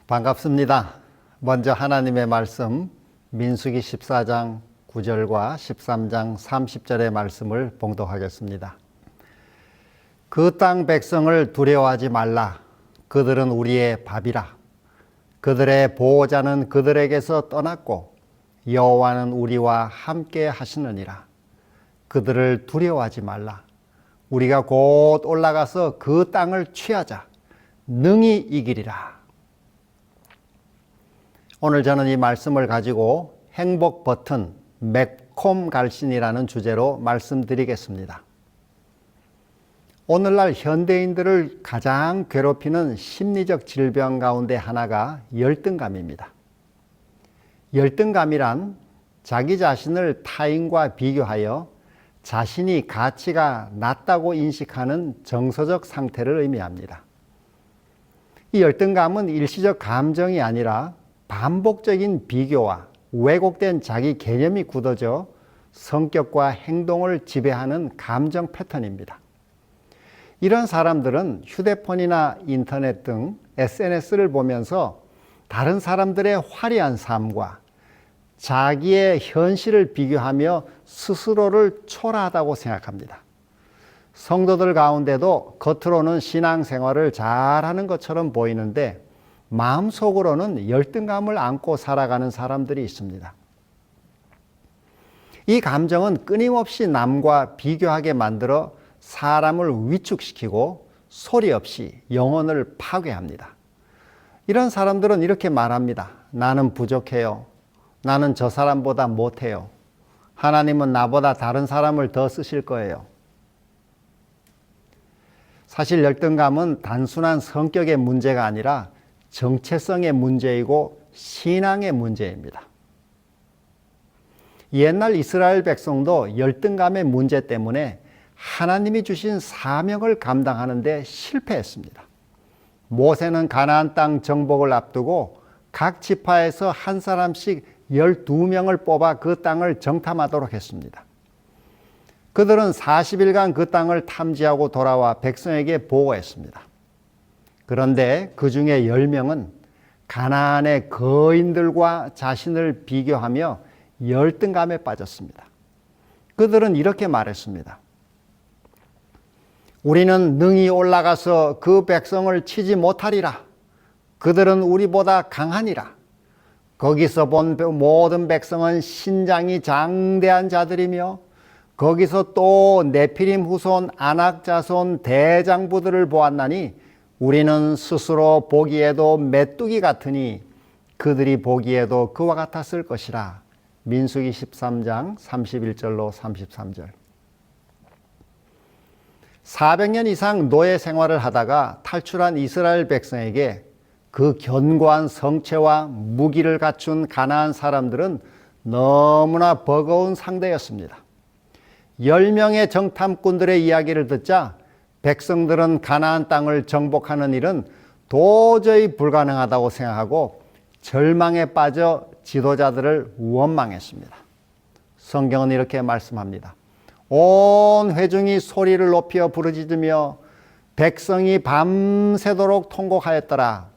반갑습니다. 먼저 하나님의 말씀 민수기 14장 9절과 13장 30절의 말씀을 봉독하겠습니다. 그 땅 백성을 두려워하지 말라. 그들은 우리의 밥이라. 그들의 보호자는 그들에게서 떠났고 여호와는 우리와 함께 하시느니라. 그들을 두려워하지 말라. 우리가 곧 올라가서 그 땅을 취하자. 능히 이기리라. 오늘 저는 이 말씀을 가지고 행복 버튼 매콤 갈신이라는 주제로 말씀드리겠습니다. 오늘날 현대인들을 가장 괴롭히는 심리적 질병 가운데 하나가 열등감입니다. 열등감이란 자기 자신을 타인과 비교하여 자신이 가치가 낮다고 인식하는 정서적 상태를 의미합니다. 이 열등감은 일시적 감정이 아니라 반복적인 비교와 왜곡된 자기 개념이 굳어져 성격과 행동을 지배하는 감정 패턴입니다. 이런 사람들은 휴대폰이나 인터넷 등 SNS를 보면서 다른 사람들의 화려한 삶과 자기의 현실을 비교하며 스스로를 초라하다고 생각합니다. 성도들 가운데도 겉으로는 신앙생활을 잘하는 것처럼 보이는데 마음속으로는 열등감을 안고 살아가는 사람들이 있습니다. 이 감정은 끊임없이 남과 비교하게 만들어 사람을 위축시키고 소리 없이 영혼을 파괴합니다. 이런 사람들은 이렇게 말합니다. 나는 부족해요. 나는 저 사람보다 못해요. 하나님은 나보다 다른 사람을 더 쓰실 거예요. 사실 열등감은 단순한 성격의 문제가 아니라 정체성의 문제이고 신앙의 문제입니다. 옛날 이스라엘 백성도 열등감의 문제 때문에 하나님이 주신 사명을 감당하는 데 실패했습니다. 모세는 가나안 땅 정복을 앞두고 각 지파에서 한 사람씩 12명을 뽑아 그 땅을 정탐하도록 했습니다. 그들은 40일간 그 땅을 탐지하고 돌아와 백성에게 보고했습니다. 그런데 그 중에 10명은 가나안의 거인들과 자신을 비교하며 열등감에 빠졌습니다. 그들은 이렇게 말했습니다. 우리는 능히 올라가서 그 백성을 치지 못하리라. 그들은 우리보다 강하니라. 거기서 본 모든 백성은 신장이 장대한 자들이며 거기서 또 네피림 후손 아낙 자손 대장부들을 보았나니 우리는 스스로 보기에도 메뚜기 같으니 그들이 보기에도 그와 같았을 것이라. 민수기 13장 31절로 33절. 400년 이상 노예 생활을 하다가 탈출한 이스라엘 백성에게 그 견고한 성체와 무기를 갖춘 가나안 사람들은 너무나 버거운 상대였습니다. 10명의 정탐꾼들의 이야기를 듣자 백성들은 가나안 땅을 정복하는 일은 도저히 불가능하다고 생각하고 절망에 빠져 지도자들을 원망했습니다. 성경은 이렇게 말씀합니다. 온 회중이 소리를 높여 부르짖으며 백성이 밤새도록 통곡하였더라.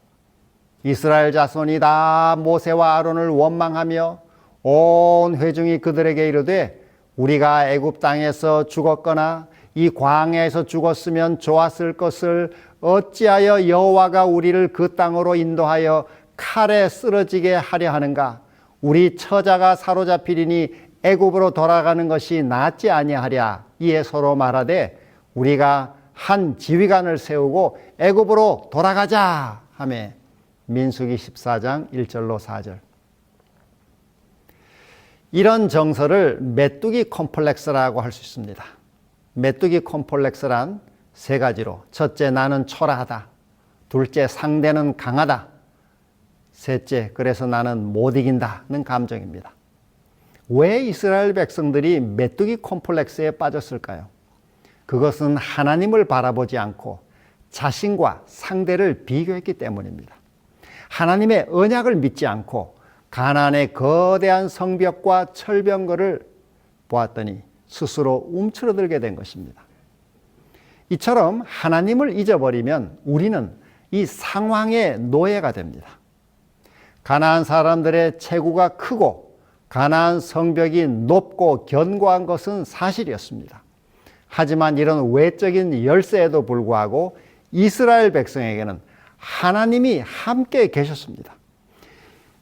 이스라엘 자손이 다 모세와 아론을 원망하며 온 회중이 그들에게 이르되 우리가 애굽 땅에서 죽었거나 이 광야에서 죽었으면 좋았을 것을 어찌하여 여호와가 우리를 그 땅으로 인도하여 칼에 쓰러지게 하려 하는가? 우리 처자가 사로잡히리니 애굽으로 돌아가는 것이 낫지 아니하랴. 이에 서로 말하되 우리가 한 지휘관을 세우고 애굽으로 돌아가자 하며 민수기 14장 1절로 4절. 이런 정서를 메뚜기 콤플렉스라고 할 수 있습니다. 메뚜기 콤플렉스란 세 가지로, 첫째 나는 초라하다, 둘째 상대는 강하다, 셋째 그래서 나는 못 이긴다는 감정입니다. 왜 이스라엘 백성들이 메뚜기 콤플렉스에 빠졌을까요? 그것은 하나님을 바라보지 않고 자신과 상대를 비교했기 때문입니다. 하나님의 언약을 믿지 않고 가나안의 거대한 성벽과 철병거를 보았더니 스스로 움츠러들게 된 것입니다. 이처럼 하나님을 잊어버리면 우리는 이 상황의 노예가 됩니다. 가나안 사람들의 체구가 크고 가나안 성벽이 높고 견고한 것은 사실이었습니다. 하지만 이런 외적인 열세에도 불구하고 이스라엘 백성에게는 하나님이 함께 계셨습니다.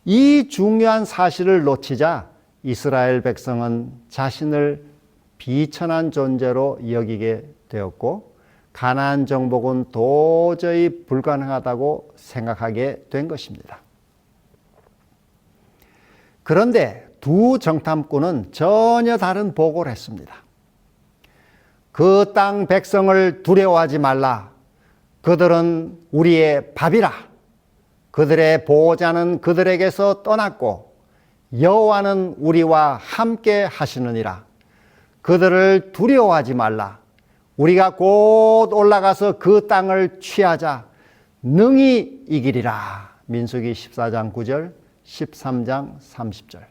이 중요한 사실을 놓치자 이스라엘 백성은 자신을 비천한 존재로 여기게 되었고 가나안 정복은 도저히 불가능하다고 생각하게 된 것입니다. 그런데 두 정탐꾼은 전혀 다른 보고를 했습니다. 그 땅 백성을 두려워하지 말라. 그들은 우리의 밥이라. 그들의 보호자는 그들에게서 떠났고 여호와는 우리와 함께 하시느니라. 그들을 두려워하지 말라. 우리가 곧 올라가서 그 땅을 취하자. 능히 이기리라. 민수기 14장 9절, 13장 30절.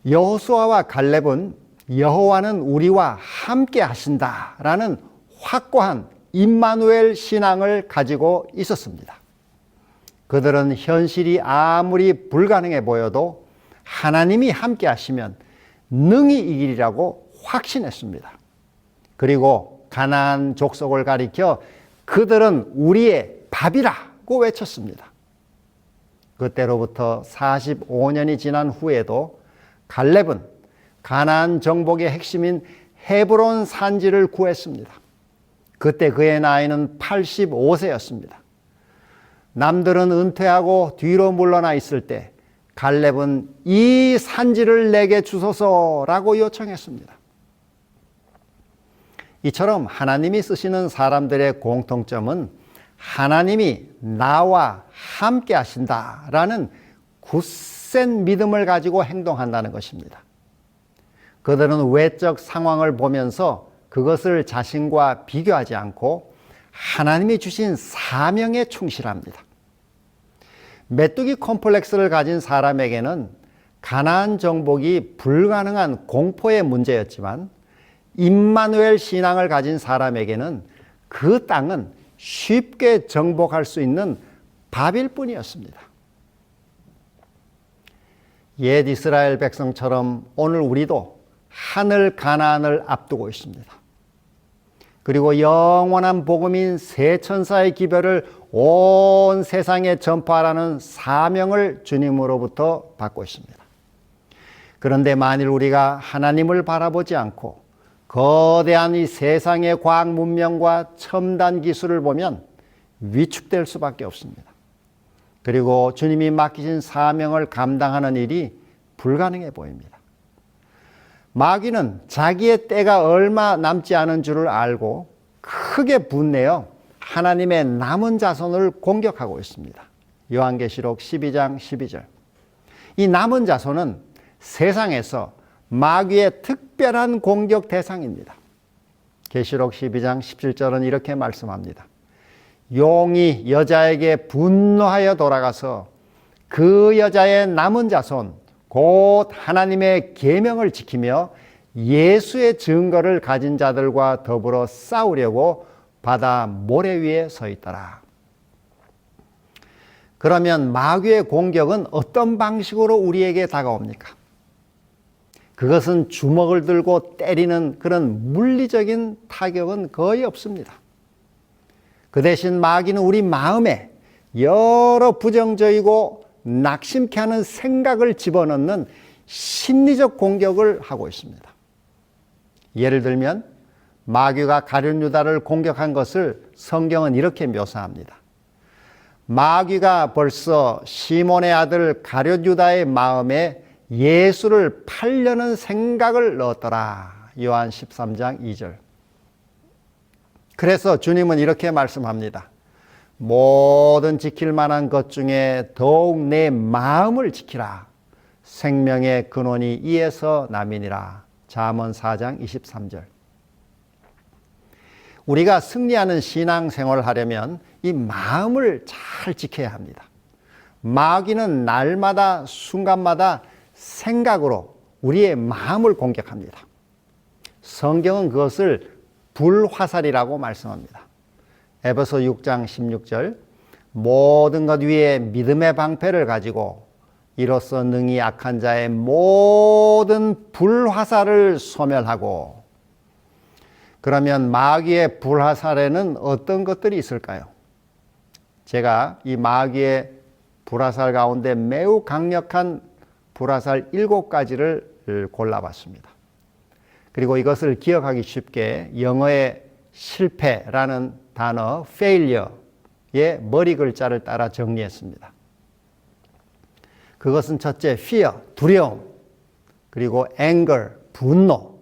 여호수아와 갈렙은 여호와는 우리와 함께 하신다라는 확고한 임마누엘 신앙을 가지고 있었습니다. 그들은 현실이 아무리 불가능해 보여도 하나님이 함께 하시면 능히 이기리라고 확신했습니다. 그리고 가나안 족속을 가리켜 그들은 우리의 밥이라고 외쳤습니다. 그때로부터 45년이 지난 후에도 갈렙은 가나안 정복의 핵심인 헤브론 산지를 구했습니다. 그때 그의 나이는 85세였습니다. 남들은 은퇴하고 뒤로 물러나 있을 때 갈렙은 이 산지를 내게 주소서라고 요청했습니다. 이처럼 하나님이 쓰시는 사람들의 공통점은 하나님이 나와 함께 하신다라는 굳센 믿음을 가지고 행동한다는 것입니다. 그들은 외적 상황을 보면서 그것을 자신과 비교하지 않고 하나님이 주신 사명에 충실합니다. 메뚜기 콤플렉스를 가진 사람에게는 가나안 정복이 불가능한 공포의 문제였지만 임마누엘 신앙을 가진 사람에게는 그 땅은 쉽게 정복할 수 있는 밥일 뿐이었습니다. 옛 이스라엘 백성처럼 오늘 우리도 하늘 가나안을 앞두고 있습니다. 그리고 영원한 복음인 새 천사의 기별을 온 세상에 전파하라는 사명을 주님으로부터 받고 있습니다. 그런데 만일 우리가 하나님을 바라보지 않고 거대한 이 세상의 과학 문명과 첨단 기술을 보면 위축될 수밖에 없습니다. 그리고 주님이 맡기신 사명을 감당하는 일이 불가능해 보입니다. 마귀는 자기의 때가 얼마 남지 않은 줄을 알고 크게 분내어 하나님의 남은 자손을 공격하고 있습니다. 요한계시록 12장 12절. 이 남은 자손은 세상에서 마귀의 특별한 공격 대상입니다. 계시록 12장 17절은 이렇게 말씀합니다. 용이 여자에게 분노하여 돌아가서 그 여자의 남은 자손 곧 하나님의 계명을 지키며 예수의 증거를 가진 자들과 더불어 싸우려고 바다 모래 위에 서 있더라. 그러면 마귀의 공격은 어떤 방식으로 우리에게 다가옵니까? 그것은 주먹을 들고 때리는 그런 물리적인 타격은 거의 없습니다. 그 대신 마귀는 우리 마음에 여러 부정적이고 낙심케 하는 생각을 집어넣는 심리적 공격을 하고 있습니다. 예를 들면 마귀가 가룟 유다를 공격한 것을 성경은 이렇게 묘사합니다. 마귀가 벌써 시몬의 아들 가룟 유다의 마음에 예수를 팔려는 생각을 넣었더라. 요한 13장 2절. 그래서 주님은 이렇게 말씀합니다. 모든 지킬 만한 것 중에 더욱 내 마음을 지키라. 생명의 근원이 이에서 남이니라. 잠언 4장 23절. 우리가 승리하는 신앙생활을 하려면 이 마음을 잘 지켜야 합니다. 마귀는 날마다 순간마다 생각으로 우리의 마음을 공격합니다. 성경은 그것을 불화살이라고 말씀합니다. 에베소 6장 16절. 모든 것 위에 믿음의 방패를 가지고 이로써 능히 약한 자의 모든 불화살을 소멸하고. 그러면 마귀의 불화살에는 어떤 것들이 있을까요? 제가 이 마귀의 불화살 가운데 매우 강력한 불화살 7가지를 골라봤습니다. 그리고 이것을 기억하기 쉽게 영어의 실패라는 단어 failure의 머리 글자를 따라 정리했습니다. 그것은 첫째 fear, 두려움, 그리고 anger, 분노,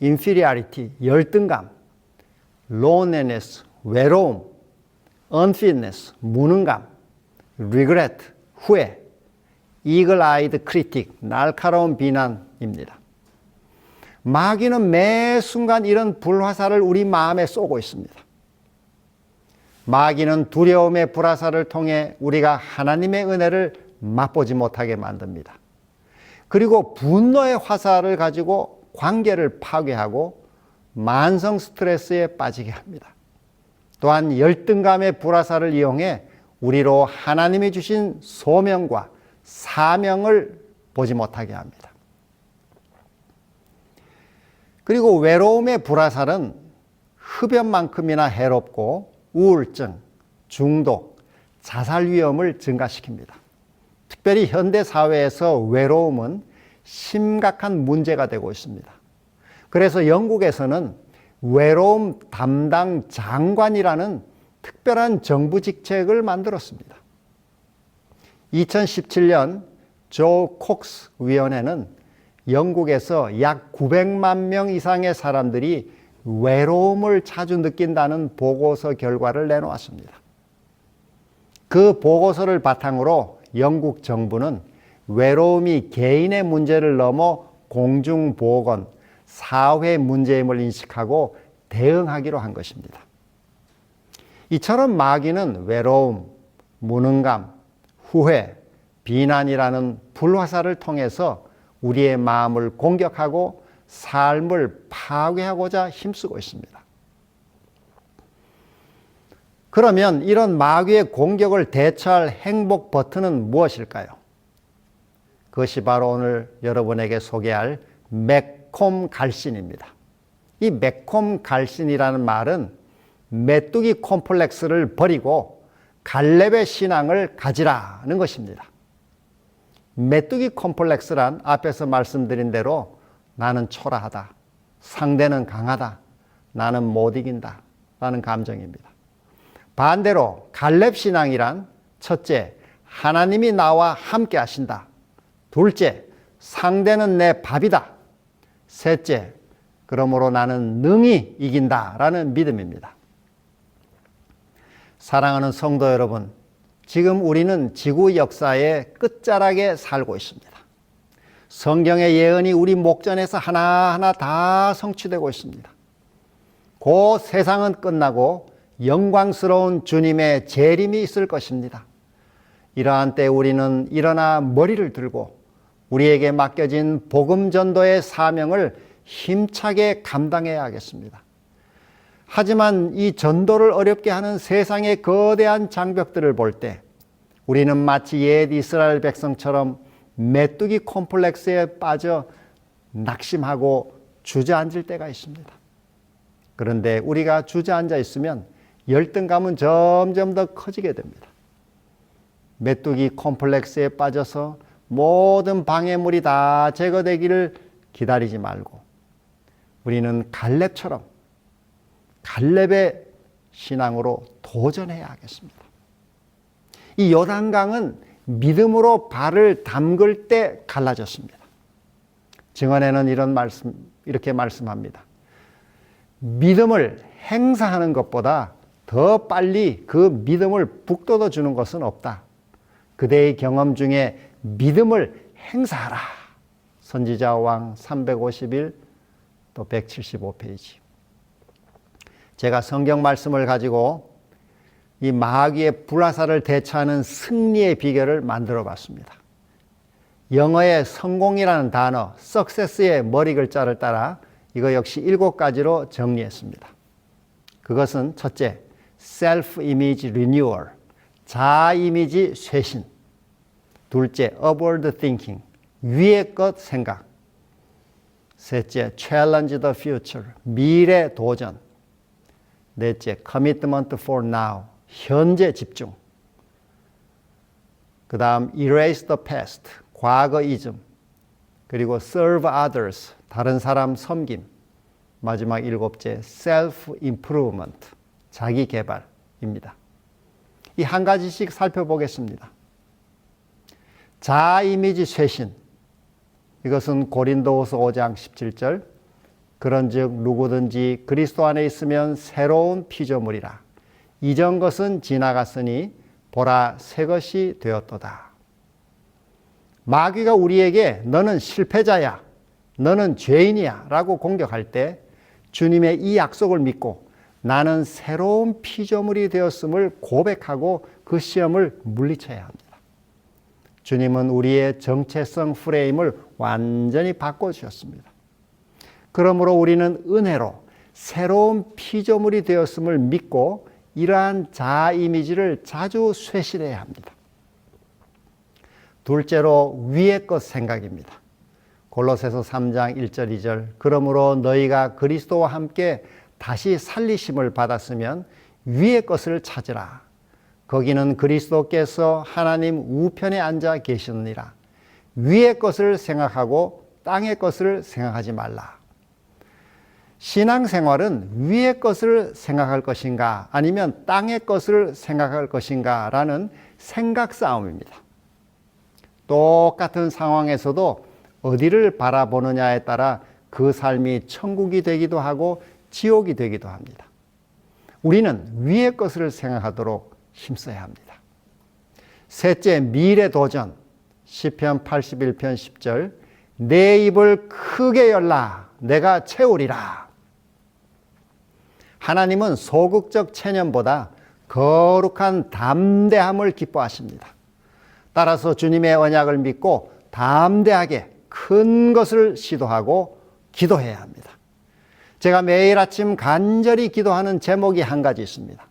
inferiority, 열등감, loneliness, 외로움, unfitness, 무능감, regret, 후회, eagle-eyed critic, 날카로운 비난입니다. 마귀는 매 순간 이런 불화살을 우리 마음에 쏘고 있습니다. 마귀는 두려움의 불화살을 통해 우리가 하나님의 은혜를 맛보지 못하게 만듭니다. 그리고 분노의 화살을 가지고 관계를 파괴하고 만성 스트레스에 빠지게 합니다. 또한 열등감의 불화살을 이용해 우리로 하나님이 주신 소명과 사명을 보지 못하게 합니다. 그리고 외로움의 불화살은 흡연만큼이나 해롭고 우울증, 중독, 자살 위험을 증가시킵니다. 특별히 현대 사회에서 외로움은 심각한 문제가 되고 있습니다. 그래서 영국에서는 외로움 담당 장관이라는 특별한 정부 직책을 만들었습니다. 2017년 조 콕스 위원회는 영국에서 약 900만 명 이상의 사람들이 외로움을 자주 느낀다는 보고서 결과를 내놓았습니다. 그 보고서를 바탕으로 영국 정부는 외로움이 개인의 문제를 넘어 공중보건, 사회 문제임을 인식하고 대응하기로 한 것입니다. 이처럼 마귀는 외로움, 무능감, 후회, 비난이라는 불화살을 통해서 우리의 마음을 공격하고 삶을 파괴하고자 힘쓰고 있습니다. 그러면 이런 마귀의 공격을 대처할 행복 버튼은 무엇일까요? 그것이 바로 오늘 여러분에게 소개할 매콤 갈신입니다. 이 매콤 갈신이라는 말은 메뚜기 콤플렉스를 버리고 갈렙의 신앙을 가지라는 것입니다. 메뚜기 콤플렉스란 앞에서 말씀드린 대로 나는 초라하다, 상대는 강하다, 나는 못 이긴다 라는 감정입니다. 반대로 갈렙 신앙이란 첫째, 하나님이 나와 함께 하신다. 둘째, 상대는 내 밥이다. 셋째, 그러므로 나는 능히 이긴다 라는 믿음입니다. 사랑하는 성도 여러분, 지금 우리는 지구 역사의 끝자락에 살고 있습니다. 성경의 예언이 우리 목전에서 하나하나 다 성취되고 있습니다. 곧 세상은 끝나고 영광스러운 주님의 재림이 있을 것입니다. 이러한 때 우리는 일어나 머리를 들고 우리에게 맡겨진 복음 전도의 사명을 힘차게 감당해야 하겠습니다. 하지만 이 전도를 어렵게 하는 세상의 거대한 장벽들을 볼 때 우리는 마치 옛 이스라엘 백성처럼 메뚜기 콤플렉스에 빠져 낙심하고 주저앉을 때가 있습니다. 그런데 우리가 주저앉아 있으면 열등감은 점점 더 커지게 됩니다. 메뚜기 콤플렉스에 빠져서 모든 방해물이 다 제거되기를 기다리지 말고 우리는 갈렙처럼 갈렙의 신앙으로 도전해야 하겠습니다. 이 요단강은 믿음으로 발을 담글 때 갈라졌습니다. 증언에는 이렇게 말씀합니다. 믿음을 행사하는 것보다 더 빨리 그 믿음을 북돋워 주는 것은 없다. 그대의 경험 중에 믿음을 행사하라. 선지자 왕 351 또 175페이지. 제가 성경 말씀을 가지고 이 마귀의 불화살을 대처하는 승리의 비결을 만들어 봤습니다. 영어의 성공이라는 단어, success의 머리 글자를 따라 이거 역시 7가지로 정리했습니다. 그것은 첫째, self-image renewal, 자아 이미지 쇄신. 둘째, upward thinking. 위의 것 생각. 셋째, challenge the future. 미래 도전. 넷째, commitment for now. 현재 집중. 그 다음, erase the past. 과거 이즘. 그리고 serve others. 다른 사람 섬김. 마지막 일곱째, self-improvement. 자기 개발입니다. 이 한 가지씩 살펴보겠습니다. 자아 이미지 쇄신. 이것은 고린도후서 5장 17절. 그런즉 누구든지 그리스도 안에 있으면 새로운 피조물이라. 이전 것은 지나갔으니 보라 새 것이 되었도다. 마귀가 우리에게 너는 실패자야, 너는 죄인이야 라고 공격할 때 주님의 이 약속을 믿고 나는 새로운 피조물이 되었음을 고백하고 그 시험을 물리쳐야 합니다. 주님은 우리의 정체성 프레임을 완전히 바꿔주셨습니다. 그러므로 우리는 은혜로 새로운 피조물이 되었음을 믿고 이러한 자아 이미지를 자주 쇄신해야 합니다. 둘째로 위의 것 생각입니다. 골로새서 3장 1절 2절. 그러므로 너희가 그리스도와 함께 다시 살리심을 받았으면 위의 것을 찾으라. 거기는 그리스도께서 하나님 우편에 앉아 계시느니라. 위의 것을 생각하고 땅의 것을 생각하지 말라. 신앙생활은 위의 것을 생각할 것인가 아니면 땅의 것을 생각할 것인가 라는 생각 싸움입니다. 똑같은 상황에서도 어디를 바라보느냐에 따라 그 삶이 천국이 되기도 하고 지옥이 되기도 합니다. 우리는 위의 것을 생각하도록 힘써야 합니다. 셋째, 미래 도전. 시편 81편 10절. 내 입을 크게 열라 내가 채우리라. 하나님은 소극적 체념보다 거룩한 담대함을 기뻐하십니다. 따라서 주님의 언약을 믿고 담대하게 큰 것을 시도하고 기도해야 합니다. 제가 매일 아침 간절히 기도하는 제목이 한 가지 있습니다.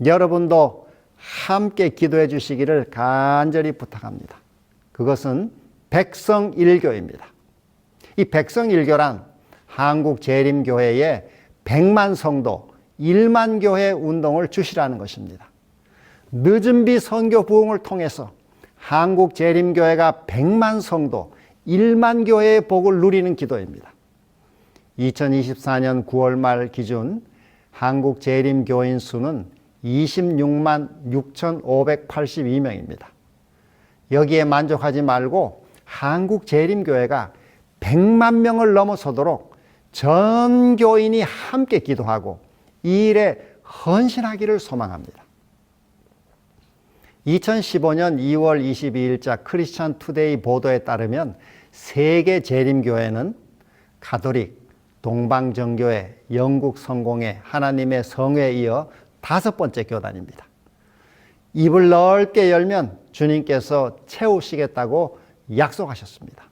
여러분도 함께 기도해 주시기를 간절히 부탁합니다. 그것은 백성일교입니다. 이 백성일교란 한국재림교회의 100만 성도 1만 교회 운동을 주시라는 것입니다. 늦은 비 선교 부흥을 통해서 한국재림교회가 100만 성도 1만 교회의 복을 누리는 기도입니다. 2024년 9월 말 기준 한국재림교인 수는 26만 6,582명입니다. 여기에 만족하지 말고 한국재림교회가 100만 명을 넘어서도록 전 교인이 함께 기도하고 이 일에 헌신하기를 소망합니다. 2015년 2월 22일자 크리스찬 투데이 보도에 따르면 세계 재림교회는 가톨릭, 동방정교회, 영국 성공회, 하나님의 성회에 이어 5번째 교단입니다. 입을 넓게 열면 주님께서 채우시겠다고 약속하셨습니다.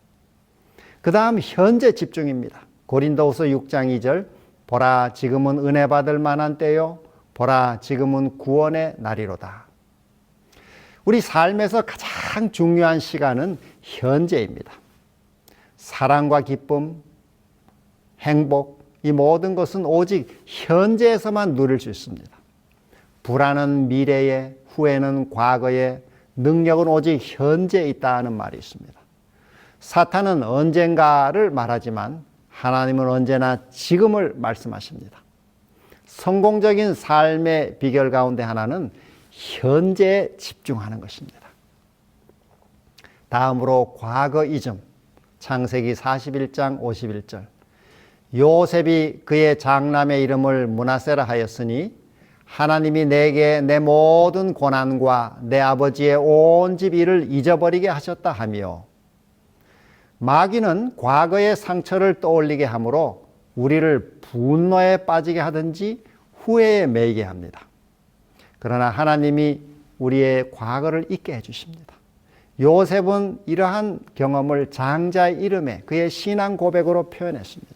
그 다음 현재 집중입니다. 고린도후서 6장 2절. 보라 지금은 은혜 받을 만한 때요 보라 지금은 구원의 날이로다. 우리 삶에서 가장 중요한 시간은 현재입니다. 사랑과 기쁨, 행복, 이 모든 것은 오직 현재에서만 누릴 수 있습니다. 불안은 미래에, 후회는 과거에, 능력은 오직 현재에 있다는 말이 있습니다. 사탄은 언젠가를 말하지만 하나님은 언제나 지금을 말씀하십니다. 성공적인 삶의 비결 가운데 하나는 현재에 집중하는 것입니다. 다음으로 과거 이즘. 창세기 41장 51절. 요셉이 그의 장남의 이름을 므낫세라 하였으니 하나님이 내게 내 모든 고난과 내 아버지의 온 집 일을 잊어버리게 하셨다 하며, 마귀는 과거의 상처를 떠올리게 하므로 우리를 분노에 빠지게 하든지 후회에 매이게 합니다. 그러나 하나님이 우리의 과거를 잊게 해주십니다. 요셉은 이러한 경험을 장자의 이름에 그의 신앙 고백으로 표현했습니다.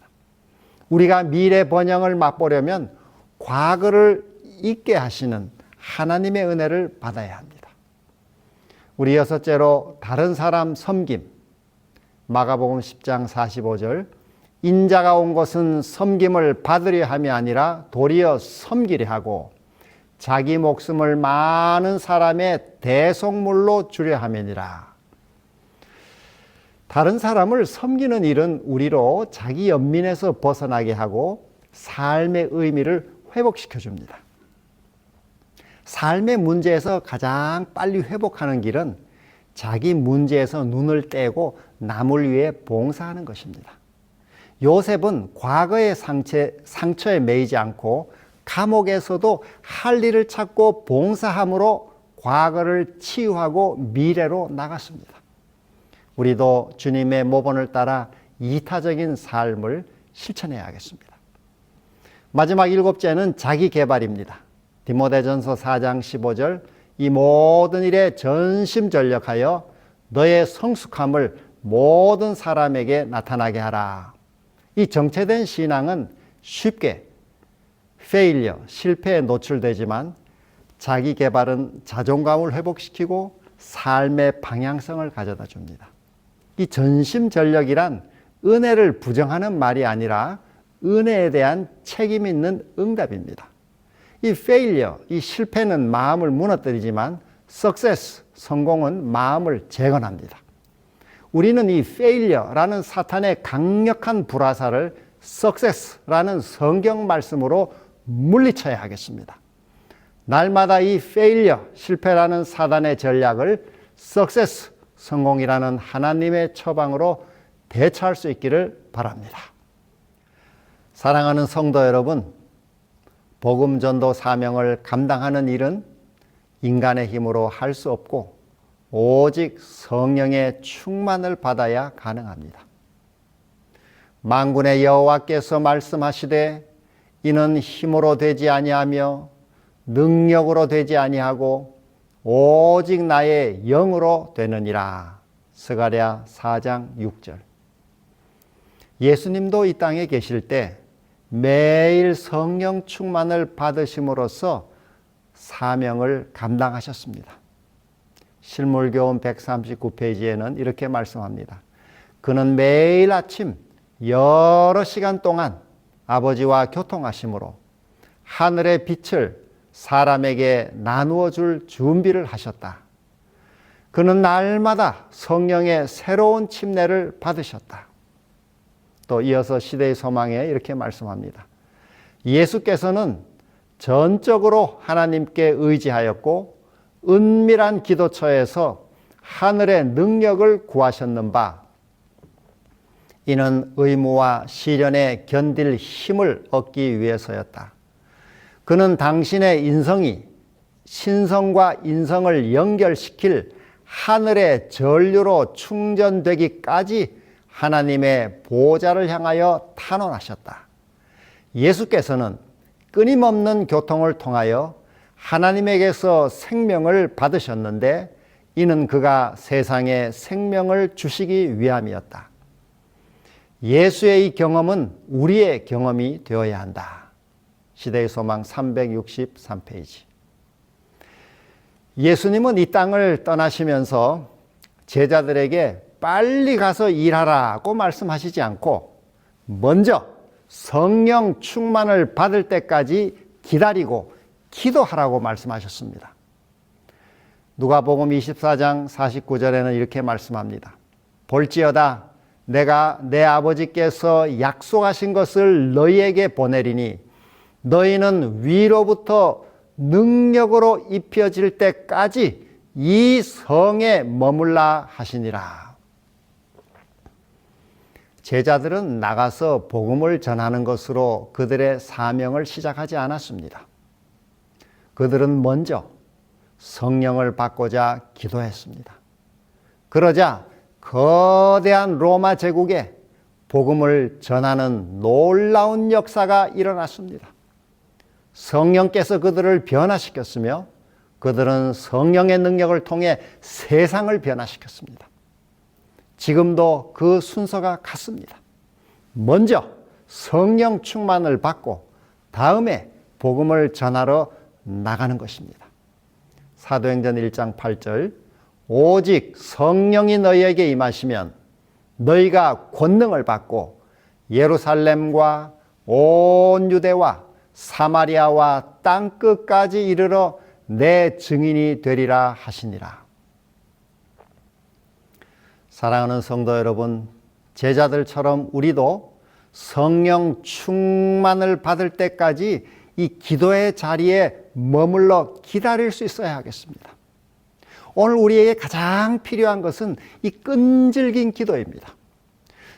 우리가 미래 번영을 맛보려면 과거를 잊게 하시는 하나님의 은혜를 받아야 합니다. 우리 여섯째로 다른 사람 섬김. 마가복음 10장 45절. 인자가 온 것은 섬김을 받으려 함이 아니라 도리어 섬기려 하고 자기 목숨을 많은 사람의 대속물로 주려 함이니라. 다른 사람을 섬기는 일은 우리로 자기 연민에서 벗어나게 하고 삶의 의미를 회복시켜 줍니다. 삶의 문제에서 가장 빨리 회복하는 길은 자기 문제에서 눈을 떼고 남을 위해 봉사하는 것입니다. 요셉은 과거의 상처에 매이지 않고 감옥에서도 할 일을 찾고 봉사함으로 과거를 치유하고 미래로 나갔습니다. 우리도 주님의 모본을 따라 이타적인 삶을 실천해야겠습니다. 마지막 일곱째는 자기 개발입니다. 디모데전서 4장 15절. 이 모든 일에 전심전력하여 너의 성숙함을 모든 사람에게 나타나게 하라. 이 정체된 신앙은 쉽게 실패에 노출되지만 자기 개발은 자존감을 회복시키고 삶의 방향성을 가져다 줍니다. 이 전심전력이란 은혜를 부정하는 말이 아니라 은혜에 대한 책임 있는 응답입니다. 이 실패는 마음을 무너뜨리지만 성공은 마음을 재건합니다. 우리는 이 failure라는 사탄의 강력한 불화살을 success라는 성경 말씀으로 물리쳐야 하겠습니다. 날마다 이 failure, 실패라는 사단의 전략을 success, 성공이라는 하나님의 처방으로 대처할 수 있기를 바랍니다. 사랑하는 성도 여러분, 복음 전도 사명을 감당하는 일은 인간의 힘으로 할 수 없고 오직 성령의 충만을 받아야 가능합니다. 만군의 여호와께서 말씀하시되 이는 힘으로 되지 아니하며 능력으로 되지 아니하고 오직 나의 영으로 되느니라. 스가랴 4장 6절. 예수님도 이 땅에 계실 때 매일 성령 충만을 받으심으로써 사명을 감당하셨습니다. 실물교훈 139페이지에는 이렇게 말씀합니다. 그는 매일 아침 여러 시간 동안 아버지와 교통하심으로 하늘의 빛을 사람에게 나누어 줄 준비를 하셨다. 그는 날마다 성령의 새로운 침례를 받으셨다. 또 이어서 시대의 소망에 이렇게 말씀합니다. 예수께서는 전적으로 하나님께 의지하였고 은밀한 기도처에서 하늘의 능력을 구하셨는 바 이는 의무와 시련에 견딜 힘을 얻기 위해서였다. 그는 당신의 인성이 신성과 인성을 연결시킬 하늘의 전류로 충전되기까지 하나님의 보좌를 향하여 탄원하셨다. 예수께서는 끊임없는 교통을 통하여 하나님에게서 생명을 받으셨는데 이는 그가 세상에 생명을 주시기 위함이었다. 예수의 이 경험은 우리의 경험이 되어야 한다. 시대의 소망 363페이지. 예수님은 이 땅을 떠나시면서 제자들에게 빨리 가서 일하라고 말씀하시지 않고 먼저 성령 충만을 받을 때까지 기다리고 기도하라고 말씀하셨습니다. 누가복음 24장 49절에는 이렇게 말씀합니다. 볼지어다 내가 내 아버지께서 약속하신 것을 너희에게 보내리니 너희는 위로부터 능력으로 입혀질 때까지 이 성에 머물라 하시니라. 제자들은 나가서 복음을 전하는 것으로 그들의 사명을 시작하지 않았습니다. 그들은 먼저 성령을 받고자 기도했습니다. 그러자 거대한 로마 제국에 복음을 전하는 놀라운 역사가 일어났습니다. 성령께서 그들을 변화시켰으며 그들은 성령의 능력을 통해 세상을 변화시켰습니다. 지금도 그 순서가 같습니다. 먼저 성령 충만을 받고 다음에 복음을 전하러 나가는 것입니다. 사도행전 1장 8절 오직 성령이 너희에게 임하시면 너희가 권능을 받고 예루살렘과 온 유대와 사마리아와 땅끝까지 이르러 내 증인이 되리라 하시니라. 사랑하는 성도 여러분, 제자들처럼 우리도 성령 충만을 받을 때까지 이 기도의 자리에 머물러 기다릴 수 있어야 하겠습니다. 오늘 우리에게 가장 필요한 것은 이 끈질긴 기도입니다.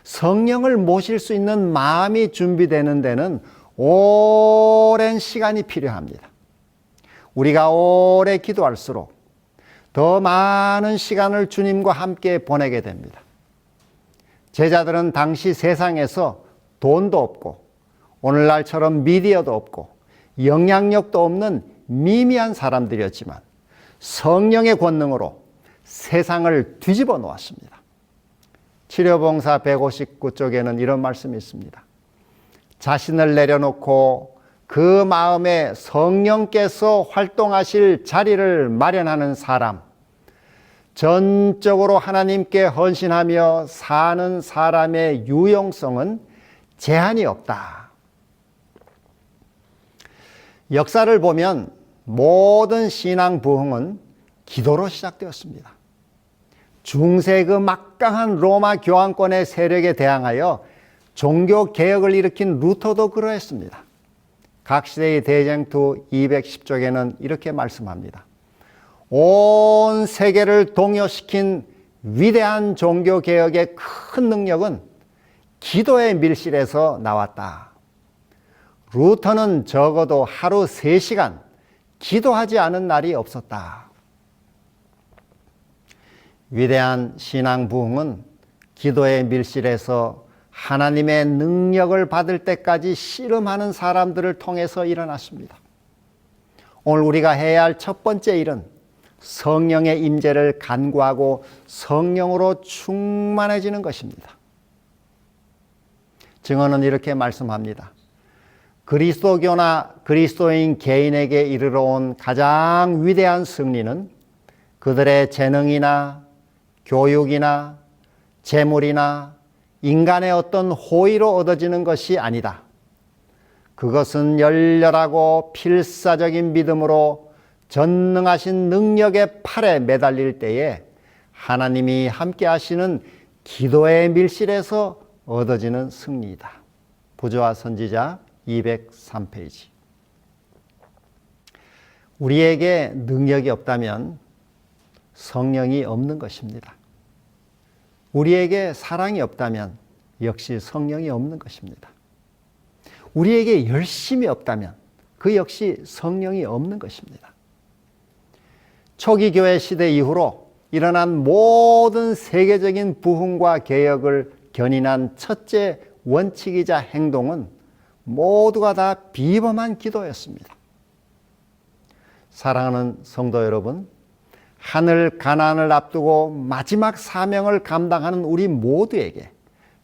성령을 모실 수 있는 마음이 준비되는 데는 오랜 시간이 필요합니다. 우리가 오래 기도할수록 더 많은 시간을 주님과 함께 보내게 됩니다. 제자들은 당시 세상에서 돈도 없고 오늘날처럼 미디어도 없고 영향력도 없는 미미한 사람들이었지만 성령의 권능으로 세상을 뒤집어 놓았습니다. 치료봉사 159쪽에는 이런 말씀이 있습니다. 자신을 내려놓고 그 마음에 성령께서 활동하실 자리를 마련하는 사람, 전적으로 하나님께 헌신하며 사는 사람의 유용성은 제한이 없다. 역사를 보면 모든 신앙 부흥은 기도로 시작되었습니다. 중세 그 막강한 로마 교황권의 세력에 대항하여 종교 개혁을 일으킨 루터도 그러했습니다. 각 시대의 대쟁투 210쪽에는 이렇게 말씀합니다. 온 세계를 동요시킨 위대한 종교 개혁의 큰 능력은 기도의 밀실에서 나왔다. 루터는 적어도 하루 3시간 기도하지 않은 날이 없었다. 위대한 신앙 부흥은 기도의 밀실에서 하나님의 능력을 받을 때까지 씨름하는 사람들을 통해서 일어났습니다. 오늘 우리가 해야 할 첫 번째 일은 성령의 임재를 간구하고 성령으로 충만해지는 것입니다. 증언은 이렇게 말씀합니다. 그리스도교나 그리스도인 개인에게 이르러 온 가장 위대한 승리는 그들의 재능이나 교육이나 재물이나 인간의 어떤 호의로 얻어지는 것이 아니다. 그것은 열렬하고 필사적인 믿음으로 전능하신 능력의 팔에 매달릴 때에 하나님이 함께 하시는 기도의 밀실에서 얻어지는 승리이다. 부조화 선지자 203페이지. 우리에게 능력이 없다면 성령이 없는 것입니다. 우리에게 사랑이 없다면 역시 성령이 없는 것입니다. 우리에게 열심이 없다면 그 역시 성령이 없는 것입니다. 초기 교회 시대 이후로 일어난 모든 세계적인 부흥과 개혁을 견인한 첫째 원칙이자 행동은 모두가 다 비범한 기도였습니다. 사랑하는 성도 여러분, 하늘 가나안을 앞두고 마지막 사명을 감당하는 우리 모두에게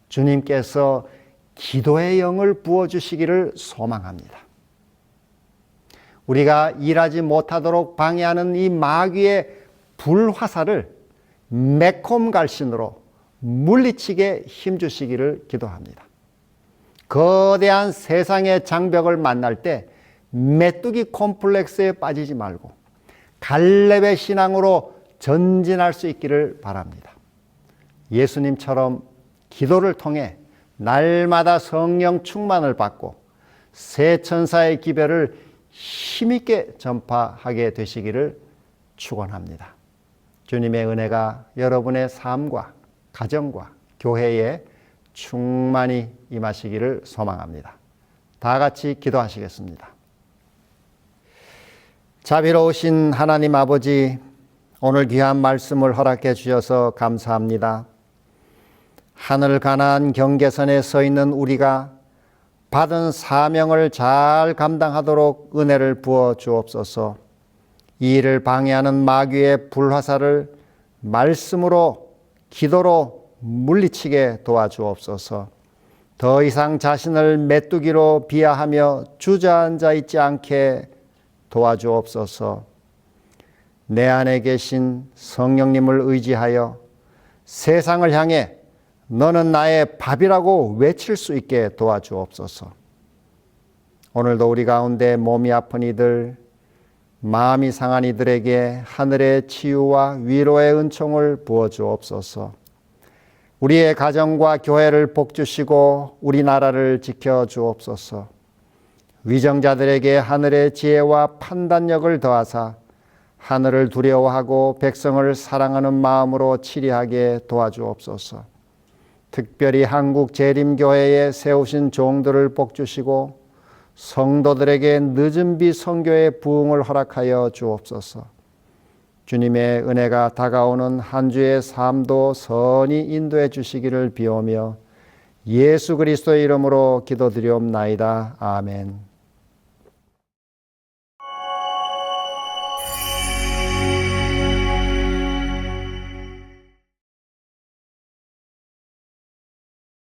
주님께서 기도의 영을 부어주시기를 소망합니다. 우리가 일하지 못하도록 방해하는 이 마귀의 불화살을 매콤갈신으로 물리치게 힘주시기를 기도합니다. 거대한 세상의 장벽을 만날 때 메뚜기 콤플렉스에 빠지지 말고 갈렙의 신앙으로 전진할 수 있기를 바랍니다. 예수님처럼 기도를 통해 날마다 성령 충만을 받고 새 천사의 기별을 힘있게 전파하게 되시기를 축원합니다. 주님의 은혜가 여러분의 삶과 가정과 교회에 충만히 임하시기를 소망합니다. 다 같이 기도하시겠습니다. 자비로우신 하나님 아버지, 오늘 귀한 말씀을 허락해 주셔서 감사합니다. 하늘 가나안 경계선에 서 있는 우리가 받은 사명을 잘 감당하도록 은혜를 부어 주옵소서. 이 일을 방해하는 마귀의 불화살을 말씀으로 기도로 물리치게 도와주옵소서. 더 이상 자신을 메뚜기로 비하하며 주저앉아 있지 않게 도와주옵소서. 내 안에 계신 성령님을 의지하여 세상을 향해 너는 나의 밥이라고 외칠 수 있게 도와주옵소서. 오늘도 우리 가운데 몸이 아픈 이들, 마음이 상한 이들에게 하늘의 치유와 위로의 은총을 부어주옵소서. 우리의 가정과 교회를 복주시고 우리나라를 지켜주옵소서. 위정자들에게 하늘의 지혜와 판단력을 더하사 하늘을 두려워하고 백성을 사랑하는 마음으로 치리하게 도와주옵소서. 특별히 한국 재림교회에 세우신 종들을 복주시고 성도들에게 늦은 비 선교의 부흥을 허락하여 주옵소서. 주님의 은혜가 다가오는 한 주의 삶도 선히 인도해 주시기를 비오며 예수 그리스도의 이름으로 기도드리옵나이다. 아멘.